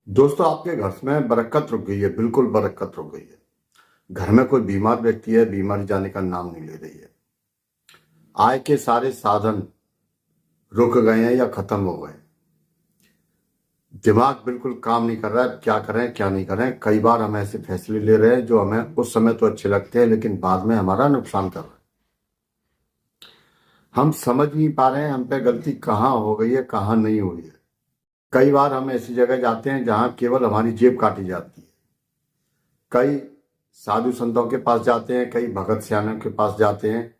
दोस्तों, आपके घर में बरकत रुक गई है। बिल्कुल बरकत रुक गई है। घर में कोई बीमार व्यक्ति है, बीमारी जाने का नाम नहीं ले रही है। आय के सारे साधन रुक गए हैं या खत्म हो गए। दिमाग बिल्कुल काम नहीं कर रहा है, क्या करें क्या नहीं करें। कई बार हम ऐसे फैसले ले रहे हैं जो हमें उस समय तो अच्छे लगते हैं, लेकिन बाद में हमारा नुकसान कर रहे हैं। हम समझ नहीं पा रहे हैं हम पे गलती कहाँ हो गई है, कहाँ नहीं हुई है। कई बार हम ऐसी जगह जाते हैं जहां केवल हमारी जेब काटी जाती है। कई साधु संतों के पास जाते हैं, कई भगत सियानों के पास जाते हैं,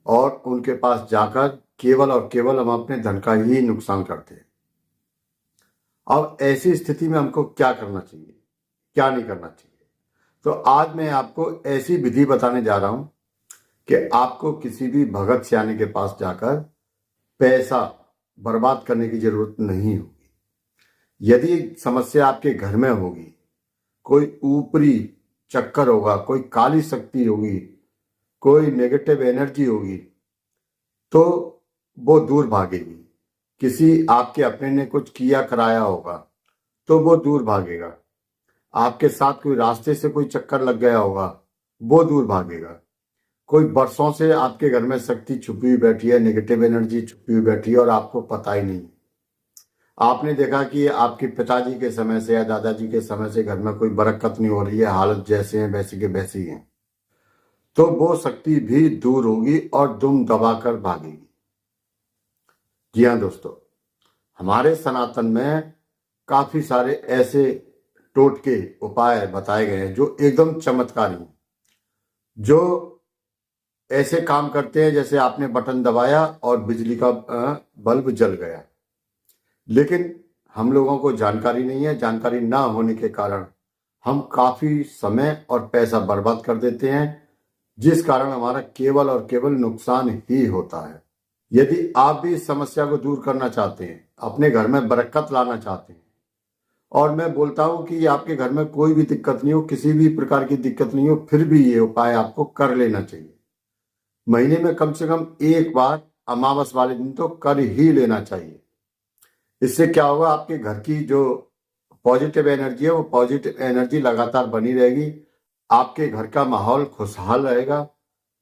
और उनके पास जाकर केवल और केवल हम अपने धन का ही नुकसान करते हैं। अब ऐसी स्थिति में हमको क्या करना चाहिए, क्या नहीं करना चाहिए। तो आज मैं आपको ऐसी विधि बताने जा रहा हूं कि आपको किसी भी भगत सियाने के पास जाकर पैसा बर्बाद करने की जरूरत नहीं होगी। यदि समस्या आपके घर में होगी, कोई ऊपरी चक्कर होगा, कोई काली शक्ति होगी, कोई नेगेटिव एनर्जी होगी, तो वो दूर भागेगी। किसी आपके अपने ने कुछ किया कराया होगा तो वो दूर भागेगा। आपके साथ कोई रास्ते से कोई चक्कर लग गया होगा, वो दूर भागेगा। कोई बरसों से आपके घर में शक्ति छुपी हुई बैठी है, नेगेटिव एनर्जी छुपी हुई बैठी है और आपको पता ही नहीं। आपने देखा कि आपके पिताजी के समय से या दादाजी के समय से घर में कोई बरकत नहीं हो रही है, हालत जैसे हैं वैसी के वैसी हैं, तो वो शक्ति भी दूर होगी और दुम दबाकर भागेगी। जी हाँ दोस्तों, हमारे सनातन में काफी सारे ऐसे टोटके उपाय बताए गए हैं जो एकदम चमत्कारी हैं, जो ऐसे काम करते हैं जैसे आपने बटन दबाया और बिजली का बल्ब जल गया। लेकिन हम लोगों को जानकारी नहीं है। जानकारी ना होने के कारण हम काफी समय और पैसा बर्बाद कर देते हैं, जिस कारण हमारा केवल और केवल नुकसान ही होता है। यदि आप भी इस समस्या को दूर करना चाहते हैं, अपने घर में बरकत लाना चाहते हैं, और मैं बोलता हूं कि आपके घर में कोई भी दिक्कत नहीं हो, किसी भी प्रकार की दिक्कत नहीं हो, फिर भी ये उपाय आपको कर लेना चाहिए। महीने में कम से कम एक बार अमावस वाले दिन तो कर ही लेना चाहिए। इससे क्या होगा, आपके घर की जो पॉजिटिव एनर्जी है वो पॉजिटिव एनर्जी लगातार बनी रहेगी। आपके घर का माहौल खुशहाल रहेगा।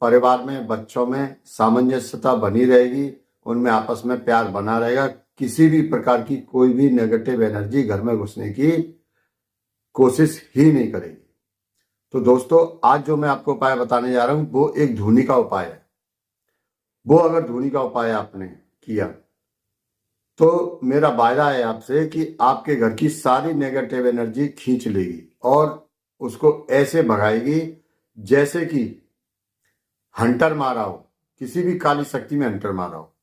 परिवार में, बच्चों में सामंजस्यता बनी रहेगी, उनमें आपस में प्यार बना रहेगा। किसी भी प्रकार की कोई भी नेगेटिव एनर्जी घर में घुसने की कोशिश ही नहीं करेगी। तो दोस्तों, आज जो मैं आपको उपाय बताने जा रहा हूं वो एक धूनी का उपाय है। वो अगर धूनी का उपाय आपने किया तो मेरा वायदा है आपसे कि आपके घर की सारी नेगेटिव एनर्जी खींच लेगी और उसको ऐसे भगाएगी जैसे कि हंटर मारा हो, किसी भी काली शक्ति में हंटर मारा हो।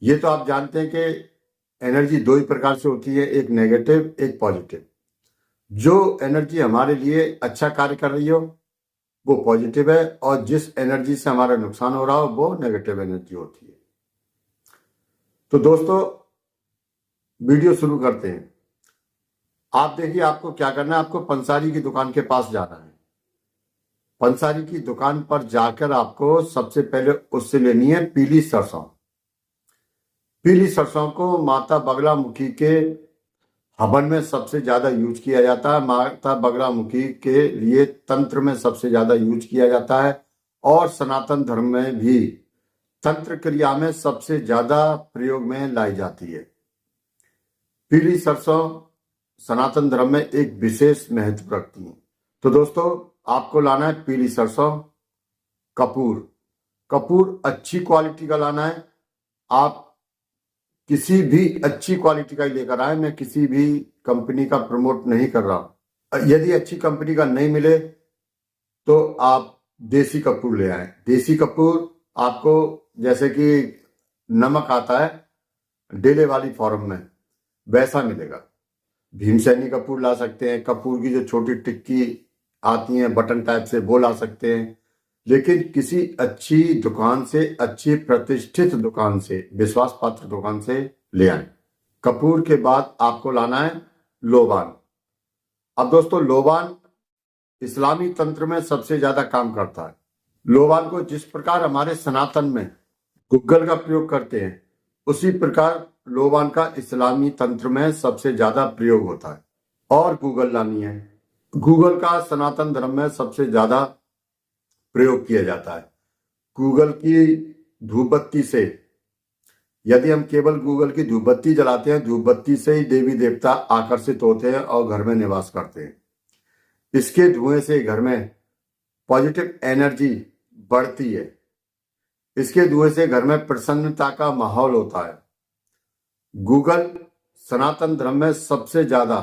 ये तो आप जानते हैं कि एनर्जी दो ही प्रकार से होती है, एक नेगेटिव, एक पॉजिटिव। जो एनर्जी हमारे लिए अच्छा कार्य कर रही हो वो पॉजिटिव है, और जिस एनर्जी से हमारा नुकसान हो रहा हो वो नेगेटिव एनर्जी होती है। तो दोस्तों, वीडियो शुरू करते हैं। आप देखिए, आपको क्या करना है, आपको पंसारी की दुकान के पास जाना है। पंसारी की दुकान पर जाकर आपको सबसे पहले उससे लेनी है पीली सरसों। पीली सरसों को माता बगलामुखी के हवन में सबसे ज्यादा यूज किया जाता है। माता बगलामुखी के लिए तंत्र में सबसे ज्यादा यूज किया जाता है, और सनातन धर्म में भी तंत्र क्रिया में सबसे ज्यादा प्रयोग में लाई जाती है। पीली सरसों सनातन धर्म में एक विशेष महत्व रखती है। तो दोस्तों, आपको लाना है पीली सरसों, कपूर। कपूर अच्छी क्वालिटी का लाना है। आप किसी भी अच्छी क्वालिटी का ही लेकर आए। मैं किसी भी कंपनी का प्रमोट नहीं कर रहा हूं। यदि अच्छी कंपनी का नहीं मिले तो आप देसी कपूर ले आए। देसी कपूर आपको जैसे कि नमक आता है डेले वाली फॉर्म में, वैसा मिलेगा। भीमसेनी कपूर ला सकते हैं। कपूर की जो छोटी टिक्की आती हैं बटन टाइप से, वो ला सकते हैं। लेकिन किसी अच्छी दुकान से, अच्छी प्रतिष्ठित दुकान से, विश्वास पात्र दुकान से ले आए। कपूर के बाद आपको लाना है लोबान। अब दोस्तों, लोबान इस्लामी तंत्र में सबसे ज्यादा काम करता है। लोबान को जिस प्रकार हमारे सनातन में गुग्गल का प्रयोग करते हैं, उसी प्रकार लोबान का इस्लामी तंत्र में सबसे ज्यादा प्रयोग होता है। और गूगल लानी है। गूगल का सनातन धर्म में सबसे ज्यादा प्रयोग किया जाता है। गूगल की धूप बत्ती से, यदि हम केवल गूगल की धूप बत्ती जलाते हैं, धूप बत्ती से ही देवी देवता आकर्षित होते हैं और घर में निवास करते हैं। इसके धुएं से घर में पॉजिटिव एनर्जी बढ़ती है। इसके धुएं से घर में प्रसन्नता का माहौल होता है। गूगल सनातन धर्म में सबसे ज्यादा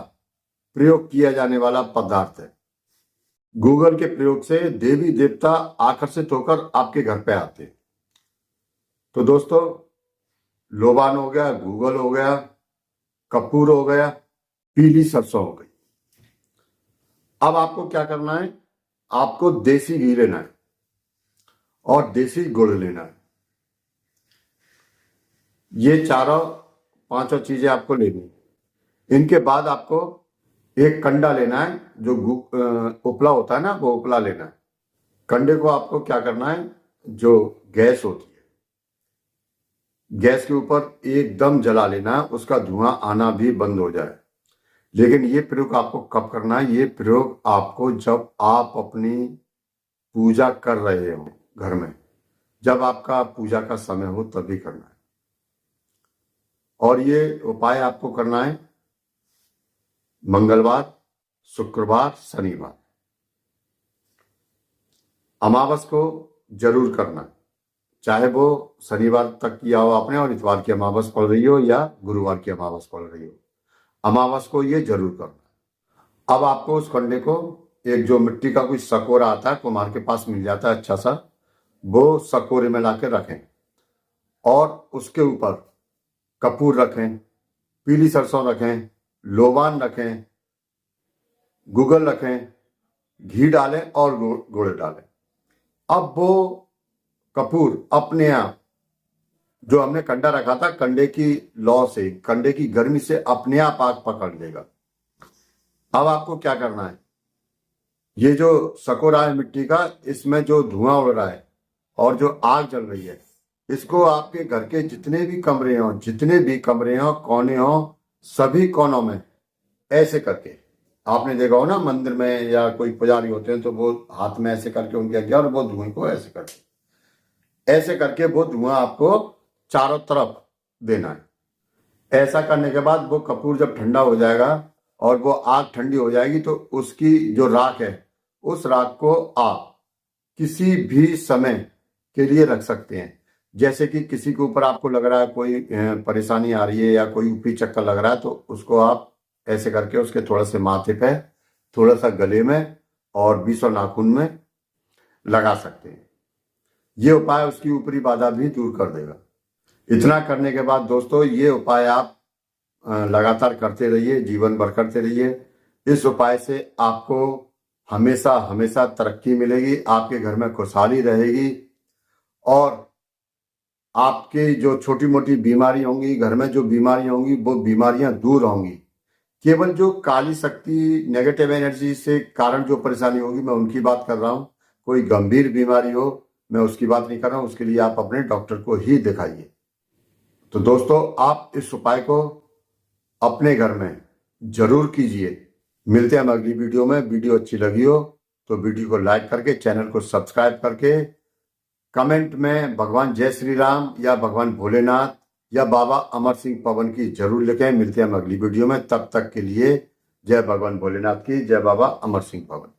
प्रयोग किया जाने वाला पदार्थ है। गूगल के प्रयोग से देवी देवता आकर्षित होकर आपके घर पे आते हैं। तो दोस्तों, लोबान हो गया, गूगल हो गया, कपूर हो गया, पीली सरसों हो गई। अब आपको क्या करना है, आपको देसी घी लेना है और देसी गुड़ लेना है। ये चारों पांचों चीजें आपको लेनी है। इनके बाद आपको एक कंडा लेना है, जो उपला होता है ना, वो उपला लेना है। कंडे को आपको क्या करना है, जो गैस होती है, गैस के ऊपर एकदम जला लेना है, उसका धुआं आना भी बंद हो जाए। लेकिन ये प्रयोग आपको कब करना है, ये प्रयोग आपको जब आप अपनी पूजा कर रहे हो घर में, जब आपका पूजा का समय हो तभी करना है। और ये उपाय आपको करना है मंगलवार, शुक्रवार, शनिवार। अमावस को जरूर करना है, चाहे वो शनिवार तक किया हो आपने और इतवार की अमावस पड़ रही हो या गुरुवार की अमावस पड़ रही हो, अमावस को ये जरूर करना है। अब आपको उस कंडे को, एक जो मिट्टी का कोई सकोरा आता है, कुम्हार के पास मिल जाता है अच्छा सा, वो सकोरे में लाके रखें और उसके ऊपर कपूर रखें, पीली सरसों रखें, लोबान रखें, गूगल रखें, घी डालें और गुड़ डालें। अब वो कपूर अपने आप, जो हमने कंडा रखा था, कंडे की लौ से, कंडे की गर्मी से अपने आप आग पकड़ लेगा। अब आपको क्या करना है, ये जो सकोरा है मिट्टी का, इसमें जो धुआं उड़ रहा है और जो आग जल रही है, इसको आपके घर के जितने भी कमरे हों, कोने हों, सभी कोनों में ऐसे करके, आपने देखा हो ना मंदिर में या कोई पुजारी होते हैं तो वो हाथ में ऐसे करके उनके आगे, और वो धुएं को ऐसे करके वो धुआं आपको चारों तरफ देना है। ऐसा करने के बाद वो कपूर जब ठंडा हो जाएगा और वो आग ठंडी हो जाएगी, तो उसकी जो राख है, उस राख को आप किसी भी समय के लिए रख सकते हैं। जैसे कि किसी के ऊपर आपको लग रहा है कोई परेशानी आ रही है या कोई ऊपरी चक्कर लग रहा है, तो उसको आप ऐसे करके उसके थोड़ा से माथे पे, थोड़ा सा गले में और बीचों नाखून में लगा सकते हैं। ये उपाय उसकी ऊपरी बाधा भी दूर कर देगा। इतना करने के बाद दोस्तों, ये उपाय आप लगातार करते रहिए, जीवन भर करते रहिए। इस उपाय से आपको हमेशा हमेशा तरक्की मिलेगी, आपके घर में खुशहाली रहेगी और आपके जो छोटी मोटी बीमारी होंगी, घर में जो बीमारियां होंगी, वो बीमारियां दूर होंगी। केवल जो काली शक्ति, नेगेटिव एनर्जी से कारण जो परेशानी होगी, मैं उनकी बात कर रहा हूँ। कोई गंभीर बीमारी हो, मैं उसकी बात नहीं कर रहा हूँ। उसके लिए आप अपने डॉक्टर को ही दिखाइए। तो दोस्तों, आप इस उपाय को अपने घर में जरूर कीजिए। मिलते हैं हम अगली वीडियो में। वीडियो अच्छी लगी हो तो वीडियो को लाइक करके, चैनल को सब्सक्राइब करके, कमेंट में भगवान जय श्री राम या भगवान भोलेनाथ या बाबा अमर सिंह पवन की जरूर लिखें। मिलते हैं हम अगली वीडियो में। तब तक के लिए जय भगवान भोलेनाथ की, जय बाबा अमर सिंह पवन।